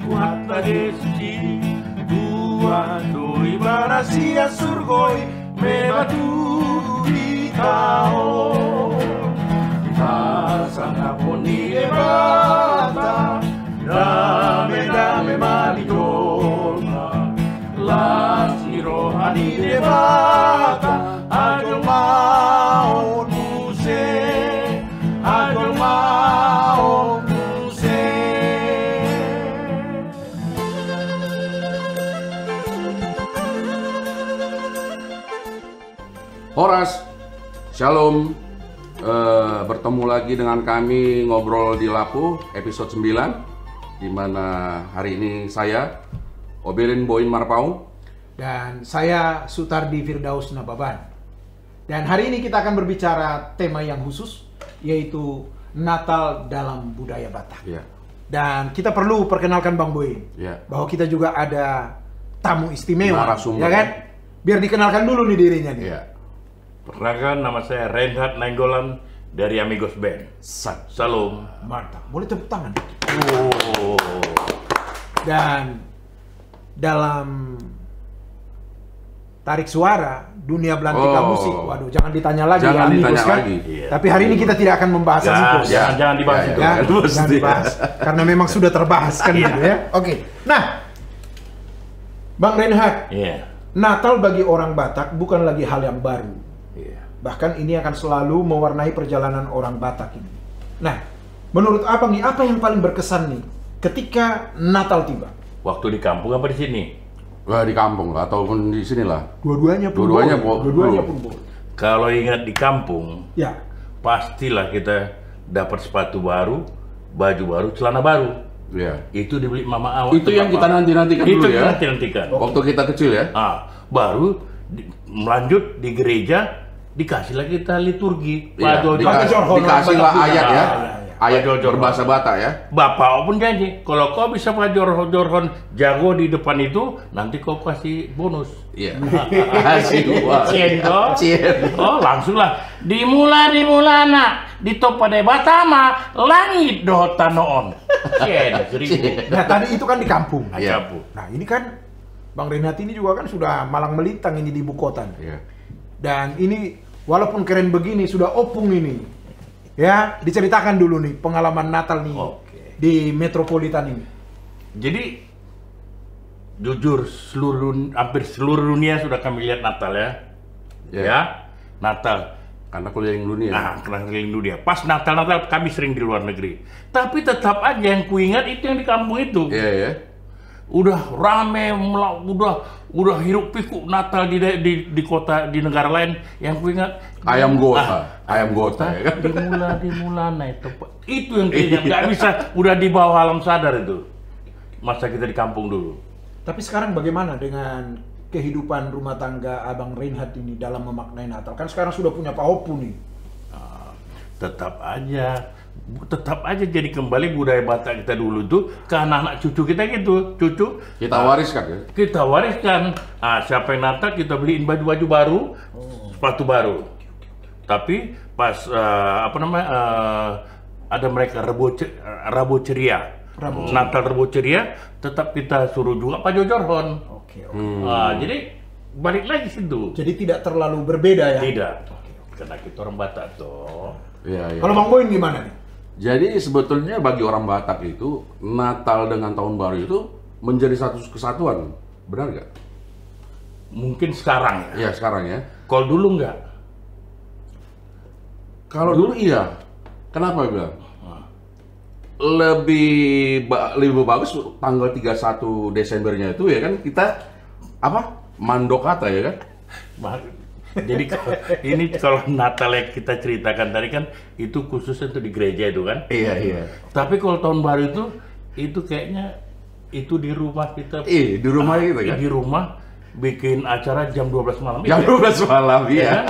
Guardare suci tua doi barasia surgoi me batuti tao pasang poni e bata dame maligona las rohani e bata agel maon muse agel maon muse. Horas, Shalom. Bertemu lagi dengan kami Ngobrol di Lapu episode 9, di mana hari ini saya Obelin Boin Marpau dan saya Sutardi Firdaus Nababan. Dan hari ini kita akan berbicara tema yang khusus, yaitu Natal dalam budaya Batak. ya. Dan kita perlu perkenalkan Bang Boin, Ya. bahwa kita juga ada tamu istimewa, Narasumber. ya kan? Biar dikenalkan dulu nih dirinya nih. Ya. Perkenalkan, nama saya Reinhard Nainggolan dari Amigos Band. Salam. Mantap, boleh tepuk tangan. Oh. Dan dalam tarik suara dunia belantika Oh. musik, waduh jangan ditanya lagi Jangan ya ditanya Amigos kan. lagi. Iya. Tapi hari ini kita tidak akan membahas Amigos. Jangan dibahas Ya, itu. Ya, Itu jangan pasti. dibahas karena memang sudah terbahas kan gitu ya. Oke. Nah, Bang Reinhard, Iya. Natal bagi orang Batak bukan lagi hal yang baru. Iya. Bahkan ini akan selalu mewarnai perjalanan orang Batak ini. Nah, menurut Abang nih, apa yang paling berkesan nih ketika Natal tiba? Waktu di kampung apa di sini? Wah, di kampung lah ataupun di sini lah. Dua-duanya pun Dua-duanya boleh. boleh. Dua-duanya pun boleh. Kalau ingat di kampung, Ya, pastilah kita dapat sepatu baru, baju baru, celana baru. Ya. Itu dibeli mama awak. Itu yang kita nantikan Itu dulu ya. nantikan. Waktu kita kecil ya. Baru melanjut di gereja dikasihlah kita liturgi. Iya, Pak Jojo. dikasihlah ayat ya. Ayat Jor-Jor. berbahasa Batak ya. Bapak pun janji, kalau kau bisa Pak Jorhon jago di depan itu, nanti kau kasih bonus. Iya. Kasih uang. Cien kau. Cien. Oh, langsung lah. Dimula nak. Di pada Batama, langit do tanoon. Cien, 1000. nah tadi itu kan di kampung. Iya. Acapu. Nah ini kan Bang Reinhard ini juga kan sudah malang melintang ini di ibu kota. Iya. Dan ini walaupun keren begini sudah opung ini. Ya, diceritakan dulu nih pengalaman Natal nih Oke. di metropolitan ini. Jadi jujur hampir seluruh dunia sudah kami lihat Natal ya. Ya. Ya, Natal. Karena keliling dunia. Nah, keliling dunia. Pas Natal kami sering di luar negeri. Tapi tetap aja yang kuingat itu yang di kampung itu. Iya ya. Udah rame, udah hiruk pikuk Natal di kota di negara lain. Yang kuingat Ayam gota. Ayam gota ya kan. dimula nah itu yang kayaknya nggak bisa, udah di bawah alam sadar itu. Masa kita di kampung dulu. Tapi sekarang bagaimana dengan kehidupan rumah tangga Abang Reinhard ini dalam memaknai Natal? Kan sekarang sudah punya Pak Opu nih. Tetap aja jadi kembali budaya Batak kita dulu tuh ke anak-anak cucu kita gitu. Cucu Kita wariskan ya. kita wariskan. Siapa yang Natal kita beliin baju-baju baru, sepatu baru. Tapi pas ada mereka Rebo Ceria. Natal Rebo Ceria tetap kita suruh juga Pak Jojorhon. Oke. Jadi balik lagi situ. Jadi tidak terlalu berbeda ya? Tidak. Karena kita orang Batak tuh. Iya, iya. Kalau Bang Boin gimana nih? Jadi sebetulnya bagi orang Batak itu Natal dengan Tahun Baru itu menjadi satu kesatuan, benar nggak? Mungkin sekarang ya. Iya sekarang ya. Kalau dulu nggak. Kalau dulu iya. Kenapa bilang? Lebih bagus tanggal 31 Desembernya itu ya kan kita apa? Mandokata ya kan? Jadi ini kalau Natal yang kita ceritakan tadi kan itu khusus untuk di gereja itu kan. Iya iya. Tapi kalau Tahun Baru itu kayaknya itu di rumah kita. Di rumah gitu kan? Di rumah bikin acara jam 12 malam. Jam 12 malam iya.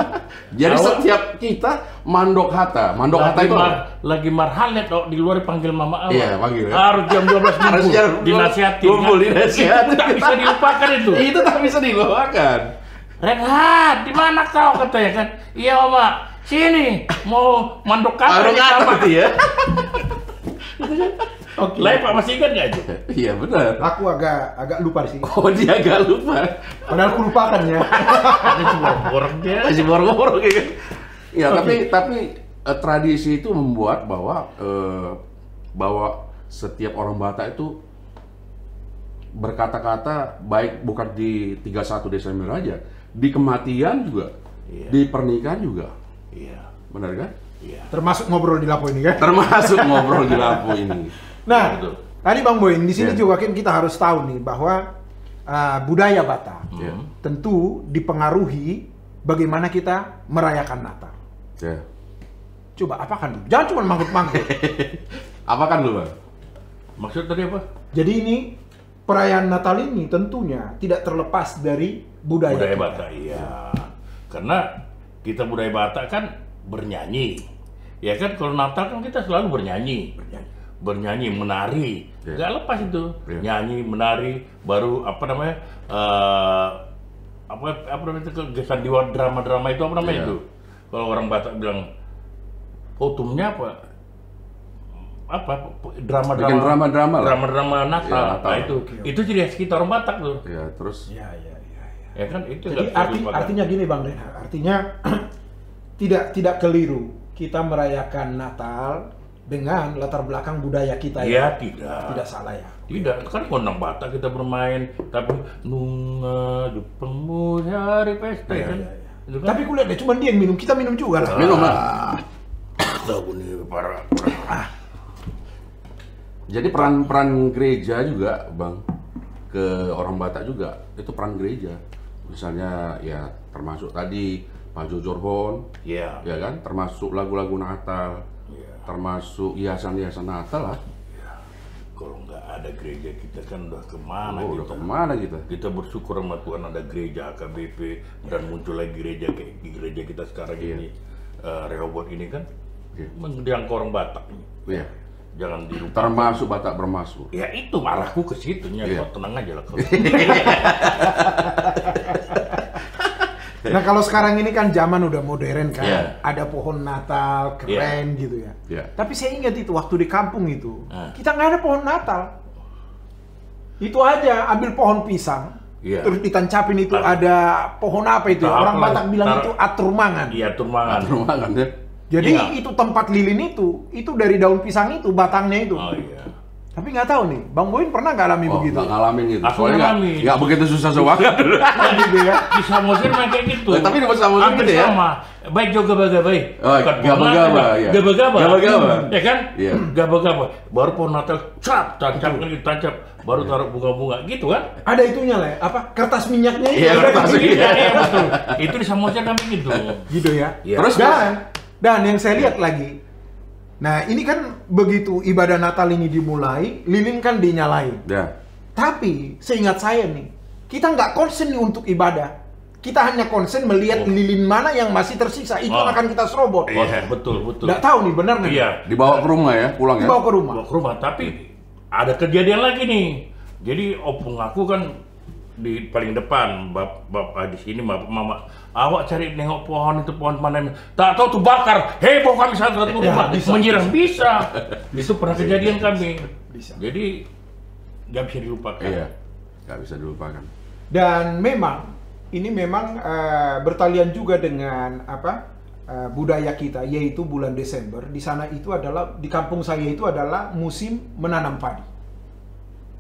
Jadi Awal- setiap kita mandok hata itu lagi marhanet di luar panggil mama awal. Iya, panggil ya. Harus jam 12 Harus ngumpul, jam dinasihatin. ngumpul, dinasihatin. Itu tak bisa dilupakan itu. itu tak bisa dilupakan. Reinhard, di mana kau katanya kan? Iya mama, sini mau mandok kata Mandok kata sama. gitu ya. Oke. Lah Pak masih ingat nggak itu? Iya benar. Aku agak lupa sih. Oh dia agak lupa. Padahal aku lupakan ya. Ada semua orang dia. Masih borong-borong gitu. Ya tapi tradisi itu membuat bahwa setiap orang Batak itu berkata-kata baik bukan di 31 Desember aja, di kematian juga, di pernikahan juga. Iya. Benar kan? Iya. Termasuk ngobrol di Lapo ini kan. Termasuk ngobrol di Lapo ini. Nah, Betul. tadi Bang Boyin di sini Iya. juga kan kita harus tahu nih bahwa budaya Batak Iya. tentu dipengaruhi bagaimana kita merayakan Natal. Ya. Coba apakan dulu? Jangan cuma manggut-manggut. Apa kan lu, Bang? Maksud tadi apa? Jadi ini perayaan Natal ini tentunya tidak terlepas dari budaya kita. Batak, iya. Karena kita budaya Batak kan bernyanyi. Ya kan kalau Natal kan kita selalu bernyanyi. Bernyanyi, menari. Iya. Nggak lepas itu. Iya. Nyanyi, menari, baru apa namanya? Apa namanya itu kesandiwara drama-drama itu apa namanya Iya. itu? Kalau orang Batak bilang utumnya apa? Drama-drama. Bikin drama-drama lah. Drama-drama Natal. Iya, Natal. Nah, itu ciri khas kita orang Batak tuh. Ya, terus Ya. Ya kan itu Jadi nggak bisa dilupakan. artinya gini Bang Reinhard, artinya tidak keliru kita merayakan Natal dengan latar belakang budaya kita Ya, ya. tidak. Tidak salah ya. Tidak, kan orang Batak kita bermain, tapi nunga Jepangmu hari pesta Iya, kan. iya, iya. Itu kan? Tapi kulihat deh, cuma dia yang minum, kita minum juga lah. minum lah. Tahu nih para Jadi peran gereja juga, Bang, ke orang Batak juga itu peran gereja. Misalnya ya termasuk tadi Pak Jojorhon, ya. ya kan, termasuk lagu-lagu Natal, Iya. termasuk hiasan-hiasan Natal lah. Kalau nggak ada gereja kita kan udah kemana Oh, udah kita? kemana kita? Kita bersyukur sama Tuhan ada gereja AKBP dan muncul lagi gereja kayak di gereja kita sekarang Iya. ini Rehoboth ini kan Iya. mendiang orang Batak ini. Iya. Jangan dilupakan. Termasuk Batak bermasuk. Ya itu arahku ke situnya, Iya. kau tenang aja lah kau. Nah kalau sekarang ini kan zaman udah modern kan, Iya. ada pohon Natal keren gitu ya. Iya. Tapi saya ingat itu waktu di kampung itu, kita nggak ada pohon Natal. Itu aja ambil pohon pisang, Iya. terus ditancapin itu Tar- ada pohon apa itu? ya? Tar- Orang apa Batak lagi? bilang Tar- itu aturmangan. Iya, turmangan. Rumah kan ya? Jadi Iya. itu tempat lilin itu dari daun pisang itu batangnya itu. Oh iya. Tapi nggak tahu nih, Bang Boyin pernah nggak alami Oh, begitu? nggak ngalamin gitu. Aku Soalnya ngalamin. nggak begitu susah banget. Gitu ya. Di Samosir main kayak gitu. Tapi di Samosir Hampir gitu ya? sama. Baik juga gaba-gaba. Oh, gaba-gaba, iya. Gaba-gaba. Gaba-gaba. Ya kan? Iya. Gaba-gaba. Baru pohon Natal, tancap lagi, tancap. Baru taruh bunga-bunga. Gitu kan? Ada itunya lah, ya, apa kertas minyaknya itu. Iya, kertas Iya, iya, betul. Itu di Samosir kami gitu. Gitu ya. Iya. Terus Dan yang saya lihat lagi, nah ini kan begitu ibadah Natal ini dimulai, lilin kan dinyalain. Ya. Tapi seingat saya nih, kita nggak konsen nih untuk ibadah. Kita hanya konsen melihat lilin mana yang masih tersisa, itu yang akan kita serobot. Oh, betul, betul. Nggak tahu nih benar nggak? Iya. Dibawa ke rumah ya, pulang ya. Dibawa ke rumah. Bawa ke rumah, tapi ada kejadian lagi nih. Jadi opung aku kan di paling depan, bapak di sini, bapak mama. Awak cari nengok pohon itu pohon mana? Tak tahu tuh bakar. Heboh kami saat satu rumah. bisa. Menyerang bisa. Itu pernah kejadian kami. Bisa. Jadi nggak bisa dilupakan. Iya. Nggak bisa dilupakan. Dan memang ini memang bertalian juga dengan apa budaya kita, yaitu bulan Desember. Di sana itu adalah di kampung saya itu adalah musim menanam padi.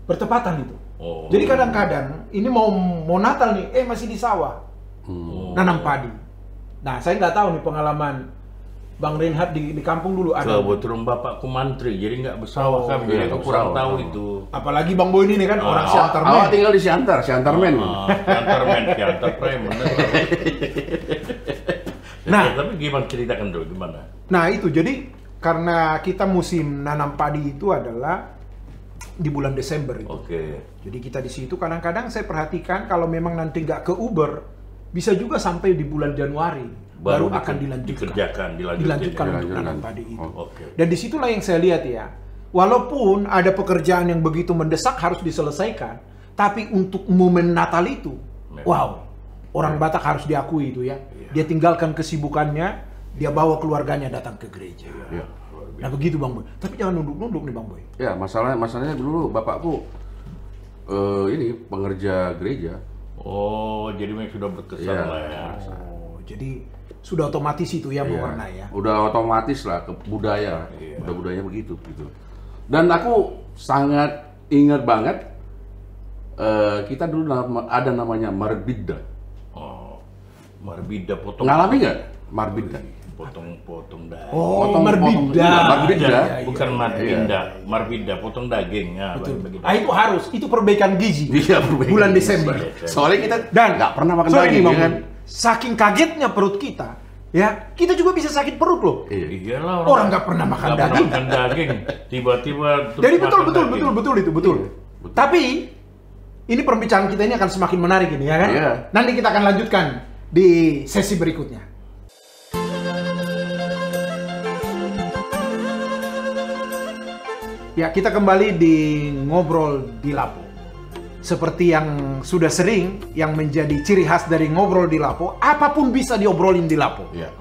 Bertepatan itu. Oh. Jadi kadang-kadang ini mau Natal nih, masih di sawah nanam padi. Nah saya nggak tahu nih pengalaman Bang Reinhard di kampung dulu ada. Kebetulan bapakku mantri, jadi nggak bersawah Oh, kami. iya, Jadi aku nggak kurang bersawah. tahu itu. Apalagi Bang Boyin ini kan orang Awak Siantarmen. tinggal di Siantarmen. Siantar Prime, bener. Nah. Tapi gimana ceritakan dulu gimana? Nah itu jadi karena kita musim nanam padi itu adalah di bulan Desember itu. Oke. Jadi kita di situ kadang-kadang saya perhatikan kalau memang nanti nggak ke Uber, bisa juga sampai di bulan Januari baru akan dilanjutkan dilanjutkan. untuk nanam padi itu. Oh, Oke. Dan disitulah yang saya lihat ya, walaupun ada pekerjaan yang begitu mendesak harus diselesaikan, tapi untuk momen Natal itu, wow, orang Batak harus diakui itu ya. Dia tinggalkan kesibukannya, dia bawa keluarganya datang ke gereja. Iya. Nah begitu Bang Boy. Tapi jangan nunduk-nunduk nih Bang Boy. Ya, masalahnya dulu bapakku ini pengerja gereja. Oh, jadi memang sudah berkesan Iya. lah ya. Oh, jadi sudah otomatis itu ya mewarnai ya. Udah otomatis lah ke budaya. Iya. Udah budayanya begitu gitu. Dan aku sangat ingat banget kita dulu ada namanya marbida. Oh, marbida potong. Ngalami nggak marbida? Potong-potong daging. Oh, Potong- marbida. Marbida. Iya, Bukan iya, marbida, marbida potong daging ya. Betul. begitu. Ah itu harus, itu perbaikan gizi. Iya, perbaikan Bulan gizi. Desember. Soalnya kita Dan nggak pernah makan sorry daging, nih, Bang ya kan? Boy. Saking kagetnya perut kita, ya kita juga bisa sakit perut loh. Iya. Iyalah Orang nggak pernah makan nggak pernah daging. makan daging. Tiba-tiba terus Jadi betul makan betul daging. betul betul itu betul. Tapi ini pembicaraan kita ini akan semakin menarik ini ya kan? Iya. Nanti kita akan lanjutkan di sesi berikutnya. Ya, kita kembali di ngobrol di Lapo. Seperti yang sudah sering, yang menjadi ciri khas dari ngobrol di Lapo, apapun bisa diobrolin di Lapo. Iya.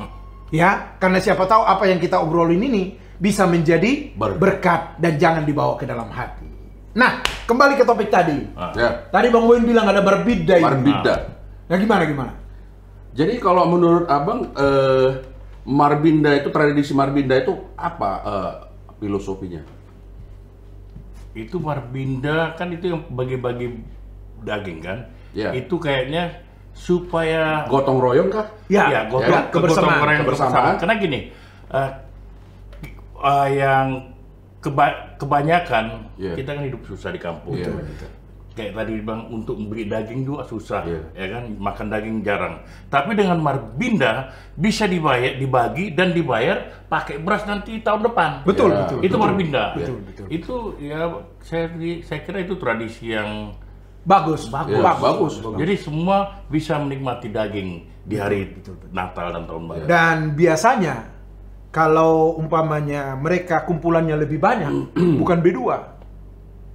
Ya, karena siapa tahu apa yang kita obrolin ini bisa menjadi berkat dan jangan dibawa ke dalam hati. Nah, kembali ke topik tadi. Ya. Tadi Bang Boyin bilang ada marbida itu. Marbida. Nah, gimana? Jadi kalau menurut abang marbida itu, tradisi marbida itu apa filosofinya? Itu marbinda kan itu yang bagi-bagi daging kan? Iya. Itu kayaknya supaya Gotong royong kah? Ya, gotong kebersamaan. royong Kebersamaan. Karena gini, yang kebanyakan Iya. kita kan hidup susah di kampung. Iya. Kayak tadi bang, untuk beli daging juga susah, Iya. ya kan? Makan daging jarang. Tapi dengan marbinda bisa dibagi dan dibayar pakai beras nanti tahun depan. Betul, Ya, betul. Itu betul. marbinda. Betul. Itu ya saya kira itu tradisi yang Bagus. Iya, bagus. jadi semua bisa menikmati daging di hari Natal dan tahun baru. Dan biasanya kalau umpamanya mereka kumpulannya lebih banyak, bukan B2,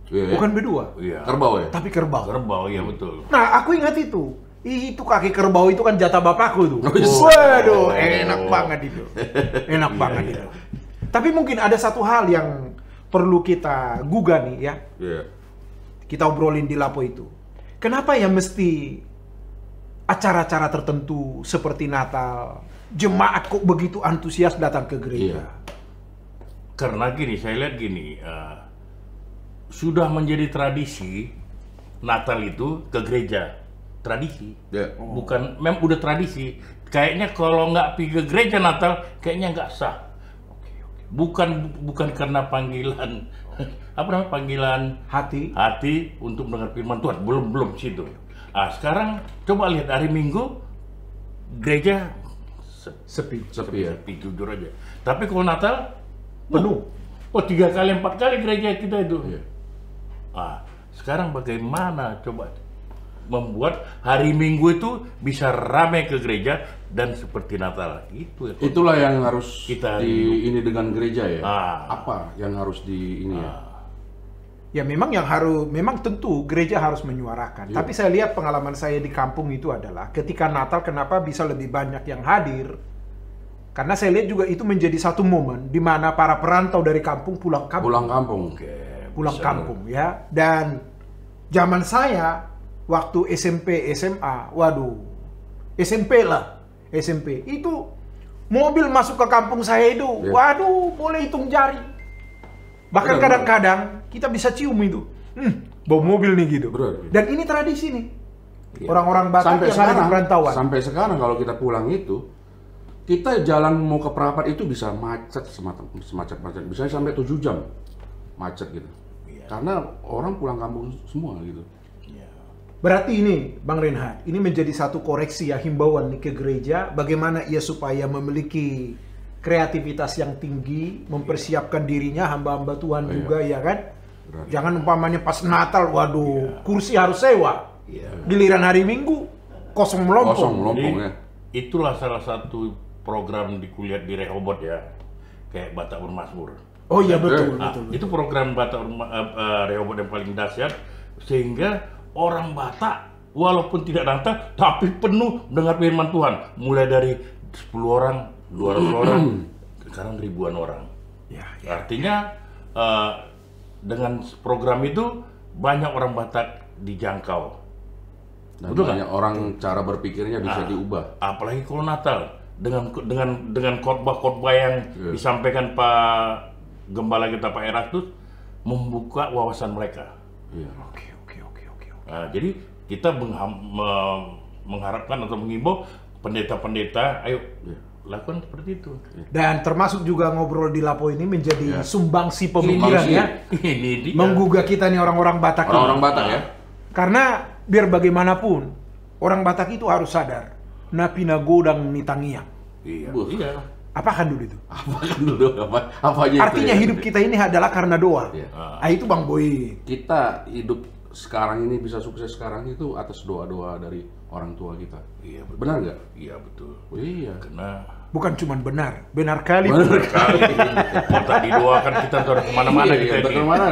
Iya. bukan B2, Iya. Kerbau ya? tapi kerbau. Kerbau ya betul. Nah, aku ingat itu. Itu kaki kerbau itu kan jatah bapakku itu. Oh, iya. Waduh, enak banget itu. Enak Iya, banget iya. itu. Tapi mungkin ada satu hal yang perlu kita gugah nih ya. Iya. Kita obrolin di Lapo itu. Kenapa ya mesti acara-acara tertentu seperti Natal, jemaat kok begitu antusias datang ke gereja? Iya. Karena gini, saya lihat gini, sudah menjadi tradisi Natal itu ke gereja. Tradisi. Iya. Bukan, memang udah tradisi. Kayaknya kalau nggak pergi ke gereja Natal, kayaknya nggak sah. Bukan karena panggilan, apa namanya, panggilan Hati. untuk mendengar firman Tuhan. Belum situ. Ah, sekarang coba lihat hari Minggu gereja Sepi. Sepi ya. sepi, jujur aja. Tapi kalau Natal Penuh. Oh 3 kali 4 kali gereja kita itu. Iya. Ah, sekarang bagaimana coba membuat hari Minggu itu bisa ramai ke gereja dan seperti Natal itu ya. Itulah yang harus Kita ini dengan gereja ya. Ah. Apa yang harus di ini ya? Ya memang tentu gereja harus menyuarakan. Iya. Tapi saya lihat pengalaman saya di kampung itu adalah ketika Natal kenapa bisa lebih banyak yang hadir? Karena saya lihat juga itu menjadi satu momen di mana para perantau dari kampung pulang kampung. Pulang kampung. Pulang kampung ya. Dan zaman saya waktu SMP, SMA, waduh. SMP itu mobil masuk ke kampung saya itu. Iya. Waduh, boleh hitung jari. Bahkan Benar, kadang-kadang kita bisa cium itu. Bawa mobil nih gitu. Benar. Dan ini tradisi nih. Iya. Orang-orang Batak yang ada di perantauan. sampai sekarang kalau kita pulang itu, kita jalan mau ke Prapat itu bisa macet semacam-macet. Bisa sampai 7 jam macet gitu. Iya. Karena orang pulang kampung semua gitu. Berarti ini, Bang Reinhard, ini menjadi satu koreksi ya, himbauan nih ke gereja, bagaimana ia supaya memiliki kreativitas yang tinggi, mempersiapkan dirinya, hamba-hamba Tuhan juga ya kan? Berarti. Jangan umpamanya pas Natal, waduh, kursi harus sewa. Giliran hari Minggu, kosong melompong. Kosong melompong ya. Itulah salah satu program di kuliah di Rehoboth ya. Kayak Batak Bermazmur. Oh iya betul, Nah, betul. itu program Batak Rehoboth yang paling dahsyat sehingga orang Batak walaupun tidak datang tapi penuh mendengar firman Tuhan, mulai dari 10 orang, 200 orang, sekarang ribuan orang. Ya. Artinya dengan program itu banyak orang Batak dijangkau. Dan Betul banyak orang cara berpikirnya bisa diubah. Apalagi kalau Natal dengan khotbah-khotbah yang disampaikan Pak Gembala kita Pak Erastus membuka wawasan mereka. Iya. Oke. Nah, jadi kita mengharapkan atau mengimbau pendeta-pendeta, ayo lakukan seperti itu. Dan termasuk juga ngobrol di Lapo ini menjadi sumbangsi pemikiran ya. Ini dia. Menggugah kita nih orang-orang Batak. Orang-orang Batak ya. Karena biar bagaimanapun orang Batak itu harus sadar napi nagodang nitangiang. Iya. Buh. Iya. Apa kan dulu itu? Apa kan dulu? Apa aja Artinya itu ya? hidup kita ini adalah karena doa. Iya. Ah, itu Bang Boy. Kita hidup sekarang ini bisa sukses sekarang itu atas doa-doa dari orang tua kita. Iya betul. Benar nggak? Iya betul. Oh, iya. Karena Bukan cuma benar kali. Benar kali kalau tak didoakan kita terus kemana-mana Iya, kita ini. kemana?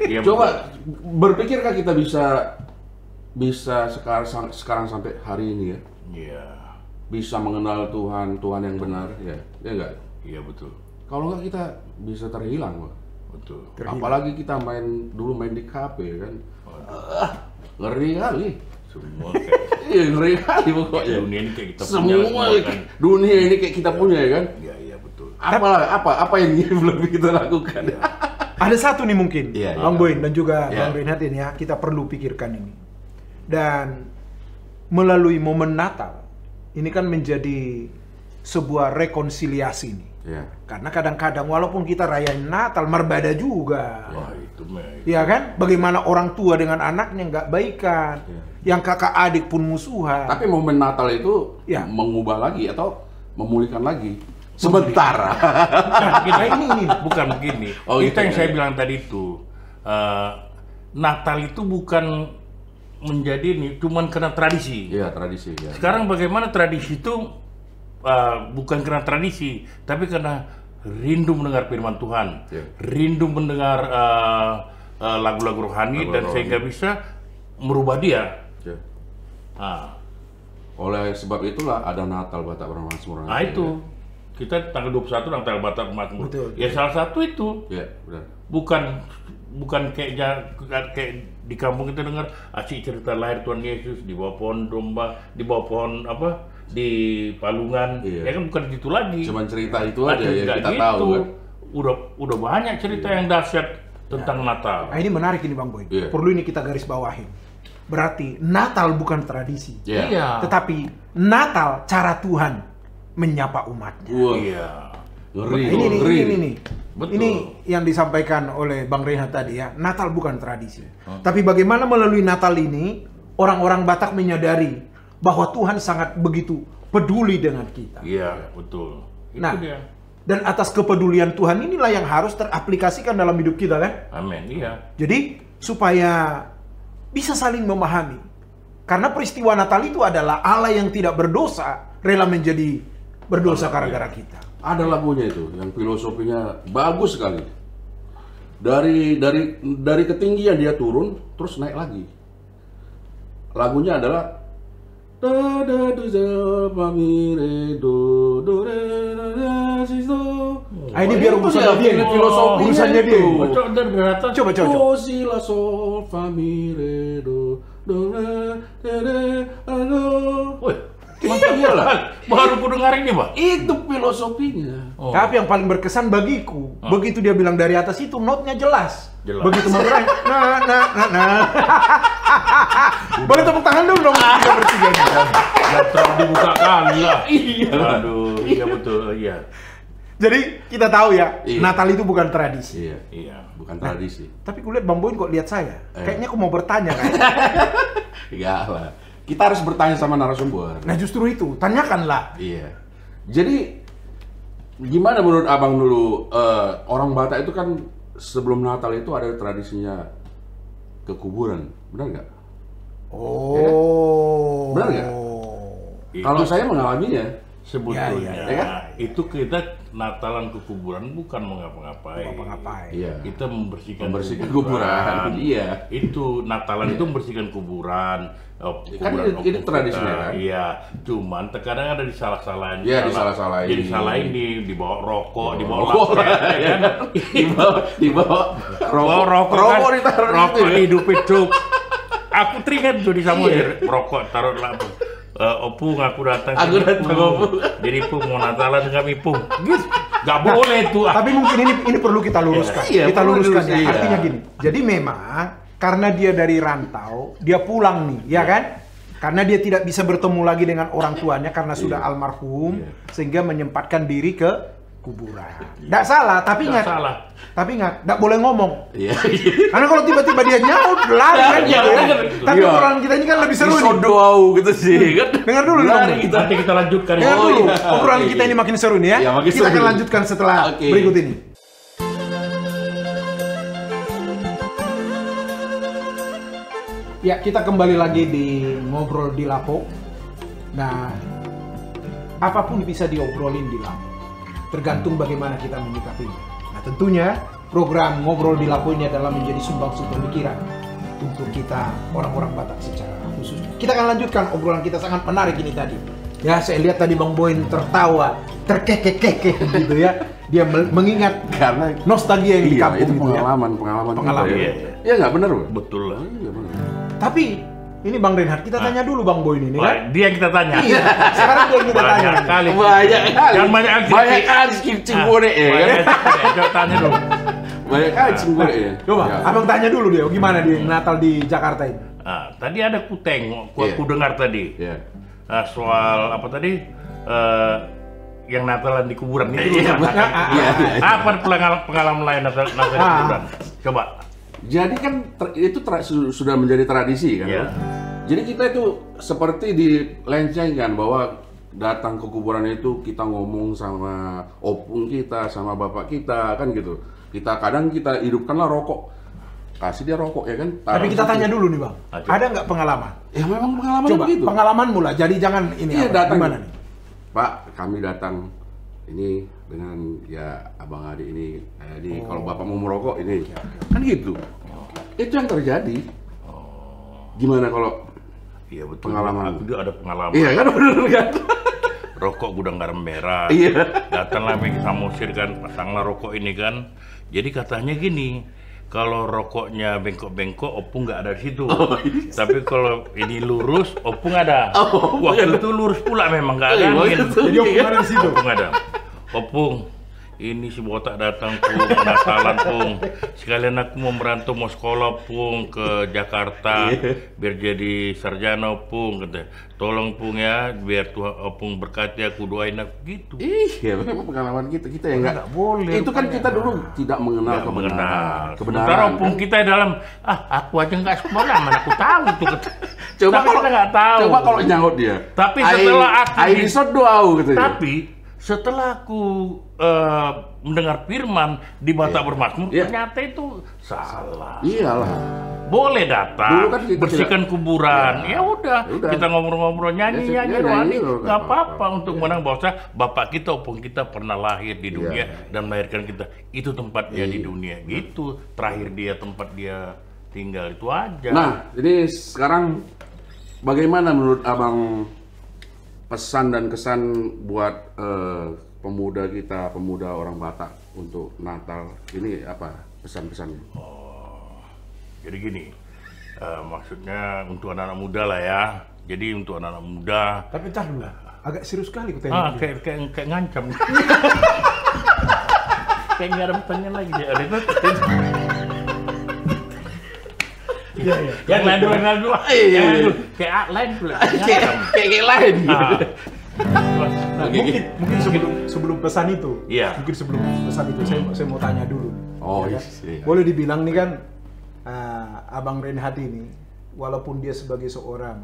Iya, Coba betul. berpikirkah kita bisa sekarang sampai hari ini ya? Iya. Bisa mengenal Tuhan yang benar ya enggak? Iya betul. Kalau enggak kita bisa terhilang, Pak. Betul. Apalagi kita dulu main di kafe kan. Ngeri kali. Semua kayak Iya, ngeri kali pokoknya. dunia ini kayak kita punya Semua kan. dunia ini kayak kita punya ya kan? Iya, iya betul. Apa yang belum kita lakukan? Ada satu nih mungkin, Iya, Bang iya. Boy dan juga Iya. Bang Reinhard ini ya, kita perlu pikirkan ini. Dan melalui momen Natal, ini kan menjadi sebuah rekonsiliasi nih. Iya. Karena kadang-kadang walaupun kita rayain Natal, berbeda juga. Wah, itu mah. Ya kan? Bagaimana orang tua dengan anaknya nggak baikan, yang kakak adik pun musuhan. Tapi momen Natal itu Ya. mengubah lagi atau memulihkan lagi sementara. Bukan ini bukan begini. Oh, Itu gitu, yang ya. saya bilang tadi itu. Natal itu bukan menjadi ini cuman karena tradisi. Iya, tradisi ya. Sekarang bagaimana tradisi itu bukan karena tradisi, tapi karena rindu mendengar firman Tuhan, Ya. rindu mendengar lagu-lagu rohani dan Lagu-lagu sehingga bisa merubah dia. Ya. Nah, Oleh sebab itulah ada Natal Batak Bermakmur. nah itu kita tanggal 21 Natal Batak Bermakmur. Betul. Ya salah satu itu. Ya, benar. Bukan kayak di kampung kita dengar asyik cerita lahir Tuhan Yesus di bawah pohon domba, di bawah pohon di palungan. Iya. Ya kan bukan gitu lagi. Cuman cerita itu aja ya Nggak kita tahu kan. Udah banyak cerita yang dahsyat tentang Natal. Nah, ini menarik ini Bang Boy. Iya. Perlu ini kita garis bawahin. Berarti Natal bukan tradisi, Iya. Iya. tetapi Natal cara Tuhan menyapa umatnya. Wah, Iya. ngeri. Ini ngeri. nih. Betul. Ini yang disampaikan oleh Bang Reinhard tadi ya. Natal bukan tradisi. Tapi bagaimana melalui Natal ini orang-orang Batak menyadari bahwa Tuhan sangat begitu peduli dengan kita. Iya, betul. Itu Nah, dia. dan atas kepedulian Tuhan inilah yang harus teraplikasikan dalam hidup kita kan. Amin. Iya. Jadi supaya bisa saling memahami. Karena peristiwa Natal itu adalah Allah yang tidak berdosa rela menjadi berdosa gara-gara kita. Ada lagunya itu yang filosofinya bagus sekali. Dari ketinggian dia turun terus naik lagi. Lagunya adalah da da do za fa mi re do do re da da si do. Ini biar urusannya dia, filosofinya urusannya dia. itu. Coba. Do si la sol fa mi re do do re de re a do. Woi, Iya lah. baru ku dengar ini, Pak. Itu filosofinya. Oh. Tapi yang paling berkesan bagiku, begitu dia bilang dari atas itu notnya jelas. Jelas. Begitu mau berakhir, nah. Boleh tepuk tangan dulu dong kita bertiga ini. Ya terlalu dibuka kali lah. Iya. Aduh, iya betul, iya. Jadi kita tahu ya, Iya. Natal itu bukan tradisi. Iya, Iya. bukan tradisi. Tapi kulihat Bang Boyin kok lihat saya. Kayaknya aku mau bertanya kan. Enggak lah. Kita harus bertanya sama narasumber. Nah justru itu, tanyakanlah. Iya. Jadi gimana menurut Abang dulu orang Batak itu kan sebelum Natal itu ada tradisinya ke kuburan, benar nggak? Oh. Benar nggak? Itu Kalau saya mengalaminya. sebetulnya Ya, ya kan? itu kita Natalan ke kuburan bukan mengapa-ngapain. Iya. Kita membersihkan kuburan. Iya. Itu Natalan itu membersihkan kuburan. Kan ini tradisinya kan? Iya, cuman terkadang ada disalah-salahin. Iya, disalah-salahin. Jadi salahin dibawa rokok, dibawa laptop, ya kan? dibawa rokok kan? Ditaruh rokok di hidup. Aku teringat tuh di Samosir, rokok taruh laptop. Opung aku datang. Opung. Jadi Pung mau Natalan kami Pung. Gitu. Gak boleh tuh. Tapi mungkin ini perlu kita luruskan. Iya, Kita luruskan ya. iya. Artinya gini. Jadi memang karena dia dari rantau, dia pulang nih, ya kan? Karena dia tidak bisa bertemu lagi dengan orang tuanya karena sudah almarhum, sehingga menyempatkan diri ke kuburan. Nggak salah, tapi ingat. Tapi ingat, nggak boleh ngomong. Iya. Karena kalau tiba-tiba dia nyaut, lari kan gitu ya. Tapi orang kita ini kan lebih seru nih. Sodoau gitu sih kan. Dengar dulu Lari dong. Nanti kita lanjutkan. Dengar dulu. iya. Obrolan Oke. kita ini makin seru nih ya. Iya, makin Kita seru. akan lanjutkan setelah Oke. berikut ini. Ya, kita kembali lagi di Ngobrol di Lapo. Nah, apapun bisa diobrolin di Lapo. Tergantung bagaimana kita menyikapinya. Nah, tentunya program Ngobrol di Lapo ini adalah menjadi sumbangsi pemikiran untuk kita orang-orang Batak secara khusus. Kita akan lanjutkan obrolan kita sangat menarik ini tadi. Ya, saya lihat tadi Bang Boyin tertawa, terkekeh-kekeh gitu ya. Dia mengingat Karena nostalgia yang di kampung itu itu ya. pengalaman Pengalaman. kita, Iya. ya. Iya nggak benar, Bro? Betul lah. Iya benar. Tapi ini Bang Reinhard, kita tanya dulu Bang Boyin ini kan. Dia yang kita tanya. Iya, sekarang dia yang kita tanya. Banyak kali. Banyak kali. Jangan banyak kali. Banyak kali cimbore ya kan. Coba tanya dulu. Banyak kali cimbore ya. Coba, Ya. abang tanya dulu dia, gimana di Natal di Jakarta ini? Tadi ada ku tengok, Iya. ku dengar tadi. Iya. Soal apa tadi? Yang Natalan di kuburan itu. Iya, lu katakan. iya. Apa pengalaman lain Natal di kuburan? Coba. Jadi kan itu sudah menjadi tradisi kan. Iya. Jadi kita itu seperti dilencengkan bahwa datang ke kuburan itu kita ngomong sama opung kita, sama bapak kita kan gitu. Kadang kita hidupkanlah rokok. Kasih dia rokok ya kan. Tapi kita tanya dulu nih Bang, Ayo. ada nggak pengalaman? Ya memang pengalaman Coba, begitu. pengalamanmu lah, jadi jangan ini Iya, apa, datang. gimana nih? Pak, kami datang ini dengan ya abang adik ini. Jadi kalau bapak mau merokok ini, kan gitu. Itu yang terjadi. Gimana kalau Iya betul. Pengalaman. Aku juga ada pengalaman. iya kan bener kan? Rokok gudang garam merah. Iya. Datanglah ke Samosir kan, pasanglah rokok ini kan. Jadi katanya gini, kalau rokoknya bengkok-bengkok, opung nggak ada di situ. Tapi kalau ini lurus, opung ada. Waktu itu lurus pula memang nggak ada angin. Jadi opung ada di situ. Opung ada. Opung, ini si botak datang Pung, Natalan Pung. Sekalian aku mau merantau mau sekolah Pung ke Jakarta, biar jadi sarjana Pung. Kata, tolong Pung ya, biar Tuhan Opung berkati aku, doain aku gitu. Iya, memang pengalaman kita yang nggak boleh. Itu kan kita dulu tidak mengenal Nggak mengenal. Sementara kebenaran. Opung kita dalam, aku aja nggak sekolah, mana aku tahu tuh. Coba Tapi kalau kita nggak tahu. Coba kalau nyaut dia. Tapi setelah aku Aini doau gitu. Tapi setelah aku mendengar firman di Batak Bermakmur, Iya. ternyata itu salah. Iyalah. Boleh datang, Dulu kan kita bersihkan kuburan. Ya udah, Ya udah. kita ngobrol-ngobrol, nyanyi-nyanyi Ya, rohani, nyanyi, nggak nggak apa-apa untuk menang bahwa bapak kita, opung kita pernah lahir di dunia Iya. dan melahirkan kita. Itu tempatnya di dunia. Gitu, terakhir dia tempat dia tinggal itu aja. Nah, ini sekarang bagaimana menurut abang pesan dan kesan buat pemuda kita, pemuda orang Batak untuk Natal ini apa pesan-pesannya? Jadi gini, maksudnya untuk anak-anak muda lah ya. Jadi untuk anak-anak muda, Tapi entar dulu, agak serius sekali ku tanya. kayak ngancam. Kayak nggak ada pertanyaan lagi dia. Iya, iya. Yang lain dulu, yang lain dulu. Iya, Yang lain iya. dulu. Kayak lain dulu. Kayak lain. Nah, mungkin sebelum pesan itu, Iya. mungkin sebelum pesan itu saya mau tanya dulu. Oh, Ya kan? iya. Boleh dibilang nih kan, Abang Reinhard ini, walaupun dia sebagai seorang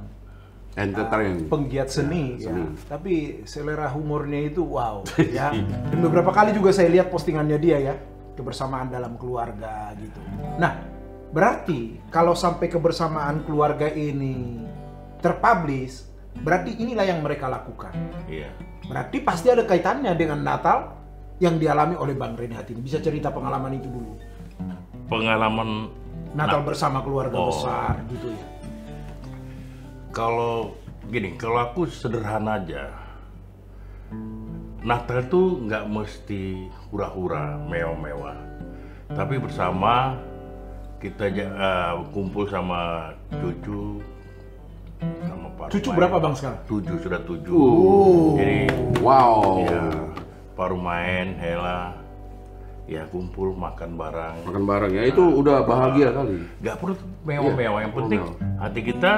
Entertain. penggiat seni, ya, Seni. tapi selera humornya itu wow, ya. Dan beberapa kali juga saya lihat postingannya dia ya, kebersamaan dalam keluarga gitu. Nah, berarti kalau sampai kebersamaan keluarga ini terpublish, berarti inilah yang mereka lakukan. Iya. Berarti pasti ada kaitannya dengan Natal yang dialami oleh Bang Reinhard ini? Bisa cerita pengalaman itu dulu. Pengalaman Natal bersama keluarga besar gitu ya. Kalau gini, kalau aku sederhana aja. Natal itu nggak mesti hura-hura, mewah-mewah. Tapi bersama kita kumpul sama cucu, sama Pak Cucu Rumain. berapa Bang sekarang? 7, sudah 7. Oh. Jadi Wow. ya Pak Rumain, Hela, ya kumpul makan bareng. Makan bareng ya, itu udah bahagia kali. Nggak perlu mewah-mewah, yang penting hati kita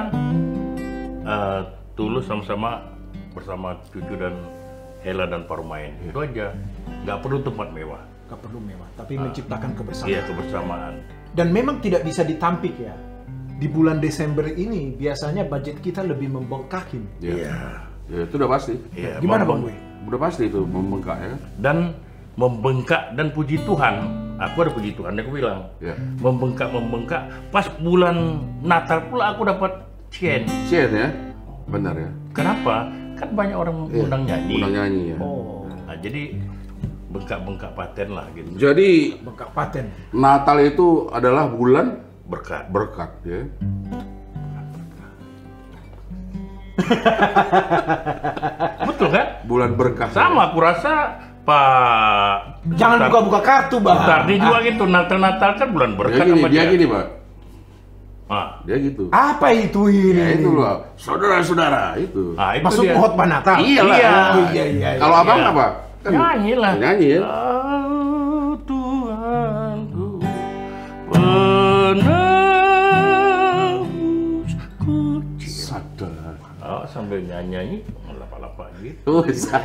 tulus sama-sama bersama cucu dan Hela dan Pak Rumain. Itu aja, nggak perlu tempat mewah. Gak perlu mewah, tapi menciptakan kebersamaan. Iya, kebersamaan. Dan memang tidak bisa ditampik ya. Di bulan Desember ini biasanya budget kita lebih membengkakin. Ya, itu udah pasti. Iya, Gimana Bang Boy? Udah pasti itu membengkak ya. Dan membengkak dan puji Tuhan. Aku ada puji Tuhan, aku bilang. Ya. Membengkak. Pas bulan Natal pula aku dapat cien. Cien ya, benar ya. Kenapa? Kan banyak orang undang nyanyi. Undang nyanyi ya. Oh, Nah, jadi bengkak paten lah gitu. Jadi bengkak paten. Natal itu adalah bulan Berkat. berkat ya. Betul kan? Bulan berkah. Sama aku rasa Pak. Jangan buka-buka kartu Bang. Tadi juga gitu, Natal kan bulan Dia berkat gini, sama dia gini, Pak. Ah, Dia gitu. Apa itu ini? Ya itu loh, saudara-saudara itu. itu Masuk dia. khotbah Natal. Iyalah. Iya. Oh, iya. Kalau abang Iya. apa? Kan Nyanyi lah. Nyanyi ya. Oh, Tuhanku, penebusku. Sadar. Oh, sambil nyanyi lapa-lapa gitu. Oh, bisa.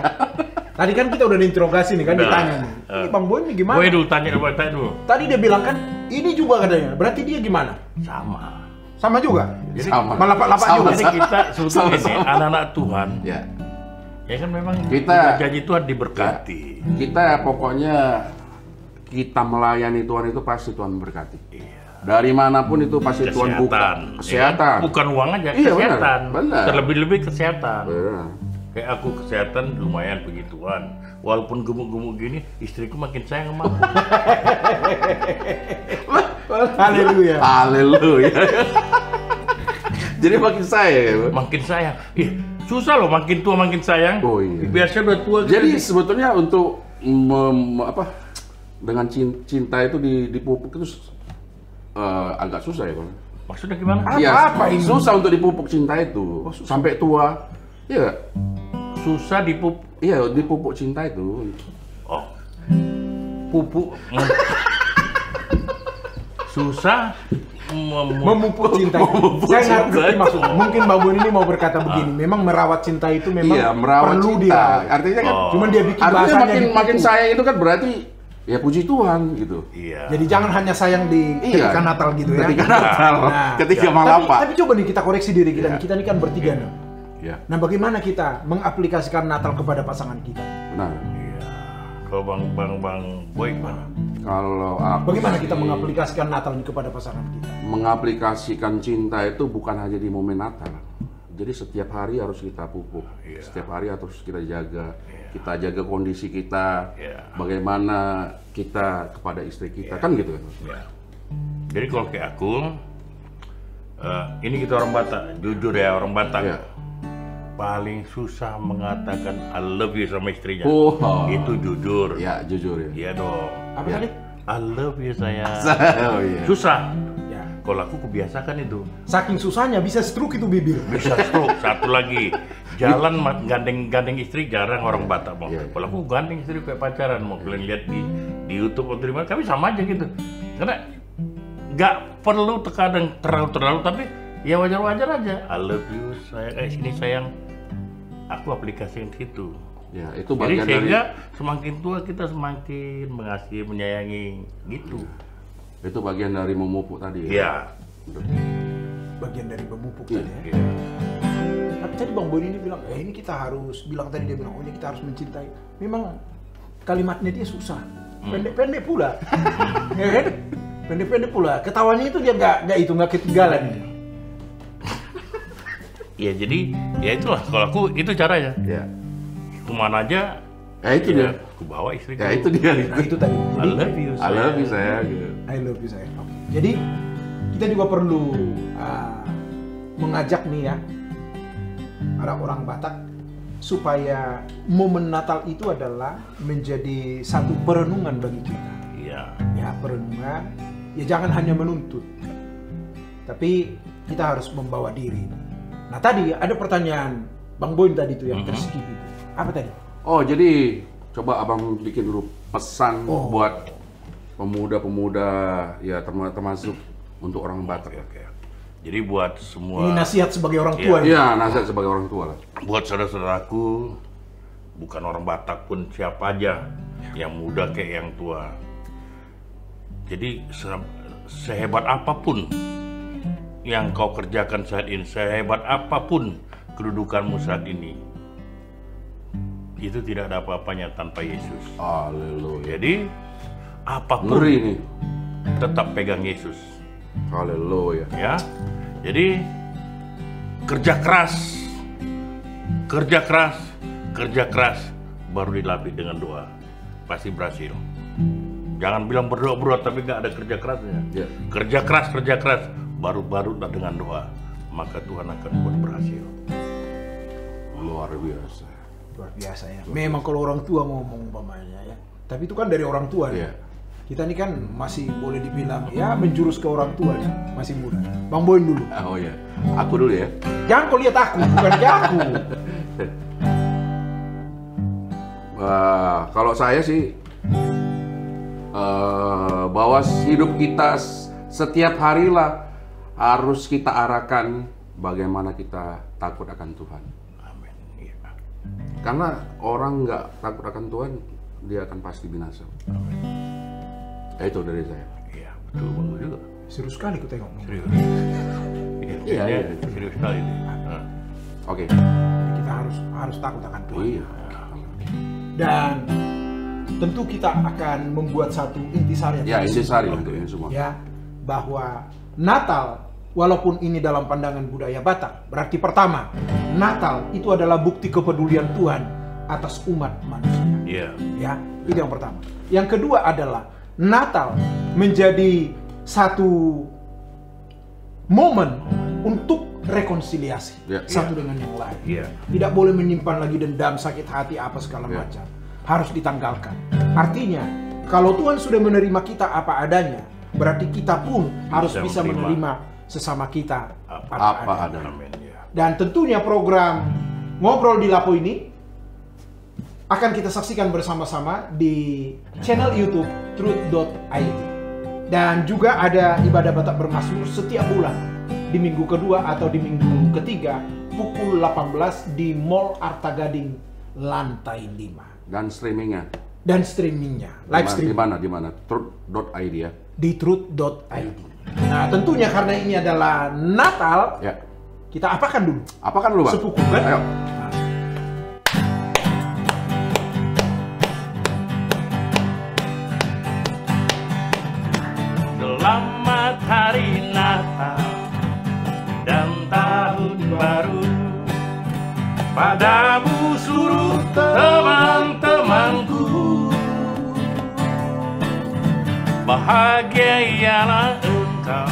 Tadi kan kita udah diinterogasi nih kan, Udah. ditanya nih. Ini Bang Boy ini gimana? Gue dulu tanya dulu. Tadi dia bilang kan ini juga katanya. Berarti dia gimana? Sama. Sama juga. Jadi Sama. Melapa-lapa Sama, juga. Jadi kita sebetulnya Sama-sama. ini anak-anak Tuhan. Ya. Ya kan memang Kita- janji Tuhan diberkati. Kita pokoknya kita melayani Tuhan itu pasti Tuhan berkati. Iya. Dari manapun itu pasti Tuhan buka. Kesehatan. Kesehatan. Ya kan? Bukan uang aja, Iya, kesehatan. benar. Terlebih-lebih kesehatan. Benar. Kayak aku kesehatan lumayan, puji Tuhan. Walaupun gemuk-gemuk gini, istriku makin sayang sama aku. Haleluya. Haleluya. Jadi makin saya ya, Pak? Makin sayang. Ih, susah loh makin tua makin sayang. Oh, iya. Biasanya udah tua Jadi gitu. sebetulnya untuk dengan cinta itu dipupuk itu agak susah ya, Pak. Maksudnya gimana? Apa ini? Susah untuk dipupuk cinta itu sampai tua. Iya, Susah dipupuk. iya dipupuk cinta itu. Oh. Pupuk. Susah Memupuk cinta. Saya ngerti maksudnya. Mungkin Bang Boy ini mau berkata begini. Memang merawat cinta itu memang Iya, merawat perlu cinta. dia. Artinya kan, Cuman dia bikin artinya bahasanya makin dipupuk. sayang itu kan berarti ya puji Tuhan gitu. Iya. Jadi jangan hanya sayang di Iya. ketika Natal gitu ya. Ketika Natal, Nah, ketika tapi, Malapa. tapi coba nih kita koreksi diri kita. Iya. Kita ini kan bertiga nih. Ya, Nah, bagaimana kita mengaplikasikan Natal kepada pasangan kita? benar. Iya. Kalau Bang Boy gimana? Kalau aku Bagaimana sih kita mengaplikasikan Natal ini kepada pasangan kita? mengaplikasikan cinta itu bukan hanya di momen Natal. Jadi setiap hari harus kita pupuk. Iya. Setiap hari harus kita jaga. Kita jaga kondisi kita. Iya. Bagaimana kita kepada istri kita kan gitu kan. Ya. Jadi kalau kayak aku, ini kita orang Batak, jujur ya orang Batak. Iya. Paling susah mengatakan I love you sama istrinya. Oh. Itu jujur. Ya, jujur ya. Iya dong. Apa Ya. tadi? I love you sayang. Oh iya. Susah. Ya. Kalau aku kebiasakan itu. Saking susahnya bisa stroke itu bibir. Bisa stroke. Satu lagi. Jalan gandeng istri jarang orang Batak mau. Iya. Kalau aku gandeng istri kayak pacaran, mau kalian lihat di YouTube atau di mana, kami sama aja gitu. Karena nggak perlu terkadang terlalu, tapi ya wajar-wajar aja. I love you sayang, sini sayang. Aku aplikasiin situ. Ya, itu Jadi bagian dari sehingga semakin tua kita semakin mengasihi, menyayangi gitu. itu bagian dari memupuk tadi ya. Iya. Bagian dari memupuk Iya. tadi ya. Iya. Tapi tadi Bang Boy ini bilang, ini kita harus bilang tadi dia bilang, ini kita harus mencintai. Memang kalimatnya dia susah, pendek-pendek pula, ya kan? Pendek-pendek pula. Ketawanya itu dia nggak ketinggalan. Ya jadi ya itulah kalau aku itu caranya. Ya. Kemana aja Itu Iya. dia. ku bawa istri. Ya itu dia. Nah, itu tadi. I love you. I love you saya. I love you saya. Oke. Jadi kita juga perlu mengajak nih ya para orang Batak supaya momen Natal itu adalah menjadi satu perenungan bagi kita. Iya. Ya, perenungan. Ya jangan hanya menuntut. Tapi kita harus membawa diri. Nah, tadi ada pertanyaan Bang Boyin tadi itu yang terskip itu. Apa tadi? Oh, jadi coba Abang bikin dulu pesan buat pemuda-pemuda ya termasuk untuk orang Batak. Oke. Jadi buat semua. Ini nasihat sebagai orang tua. Iya, nasihat sebagai orang tua lah. Buat saudara-saudaraku, bukan orang Batak pun siapa aja, yang muda kayak yang tua. Jadi sehebat apapun yang kau kerjakan saat ini, sehebat apapun kedudukanmu saat ini, itu tidak ada apa-apanya tanpa Yesus. Haleluya. Jadi apapun Ngeri nih. tetap pegang Yesus, Haleluya. ya. Jadi kerja keras, baru dilapis dengan doa, pasti berhasil. Jangan bilang berdoa tapi nggak ada kerja kerasnya. Ya. Kerja keras, baru dengan doa, maka Tuhan akan buat berhasil. Luar biasa. Luar biasa ya. Memang kalau orang tua ngomong umpamanya ya. Tapi itu kan dari orang tua nih. Iya. Kita ini kan masih boleh dibilang ya menjurus ke orang tua nih, masih muda. Bang Boyin dulu. Oh ya, aku dulu ya. Jangan kau lihat aku, bukan ke aku. Kalau saya sih bahwa hidup kita setiap hari lah harus kita arahkan bagaimana kita takut akan Tuhan. Amin. Ya. Karena orang nggak takut akan Tuhan, dia akan pasti binasa. Itu dari saya. Iya, betul, bagus juga. Serius sekali ku tengok. Serius. Iya. Serius sekali ini. Oke. Kita harus takut akan Tuhan. Iya. Dan tentu kita akan membuat satu intisari. Ya, intisari untuk ini semua. Ya, bahwa Natal walaupun ini dalam pandangan budaya Batak, berarti pertama, Natal itu adalah bukti kepedulian Tuhan atas umat manusia. Iya. Ya, itu yang pertama. Yang kedua adalah Natal menjadi satu momen untuk rekonsiliasi satu dengan yang lain. Iya. Tidak boleh menyimpan lagi dendam, sakit hati, apa segala macam. Harus ditanggalkan. Artinya, kalau Tuhan sudah menerima kita apa adanya, berarti kita pun harus bisa menerima sesama kita apa adanya. Amin, ya. Dan tentunya program Ngobrol di Lapo ini akan kita saksikan bersama-sama di channel YouTube truth.id. Dan juga ada ibadah Batak bermazmur setiap bulan di minggu kedua atau di minggu ketiga pukul 18 di Mall Arta Gading lantai 5. Dan streamingnya. Dan streamingnya, live streaming. Di mana? Truth.id ya. Di truth.id. Nah, tentunya karena ini adalah Natal, Ya. kita apakan dulu? Apakan dulu, Bang? Sepupu kan? Ayo. Selamat hari Natal dan tahun baru padamu seluruh teman-temanku. Bahagia ialah engkau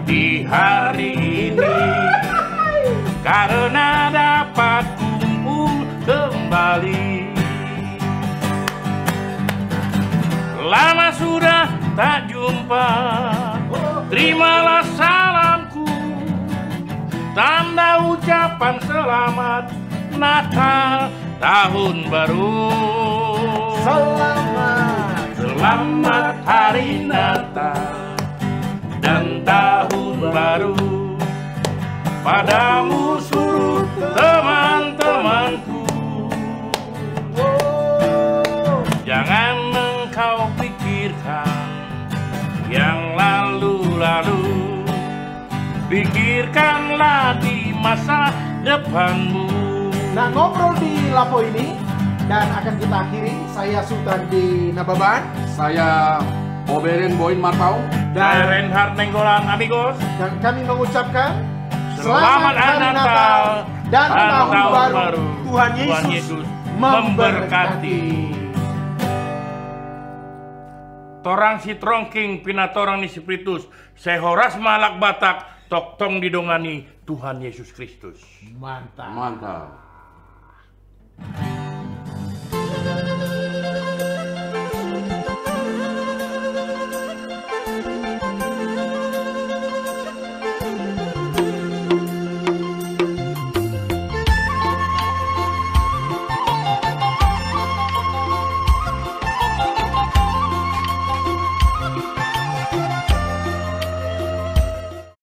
di hari ini karena dapat kumpul kembali. Lama sudah tak jumpa, terimalah salamku, tanda ucapan selamat Natal tahun baru. Selamat hari Natal dan tahun baru padamu seluruh teman-temanku. Jangan engkau pikirkan yang lalu-lalu, pikirkanlah di masa depanmu. Nah, ngobrol di Lapo ini dan akan kita akhiri. Saya Sultan di Nababan. Saya Oberin Boyin Martau. Dan Reinhard Nenggolan, amigos. Dan kami mengucapkan Selamat Hari Natal dan tahun baru. Tuhan Yesus memberkati. torang si trongking pinatorang ni Spiritus, sehoras malak batak, toktong didongani Tuhan Yesus Kristus. Mantap. Mantap.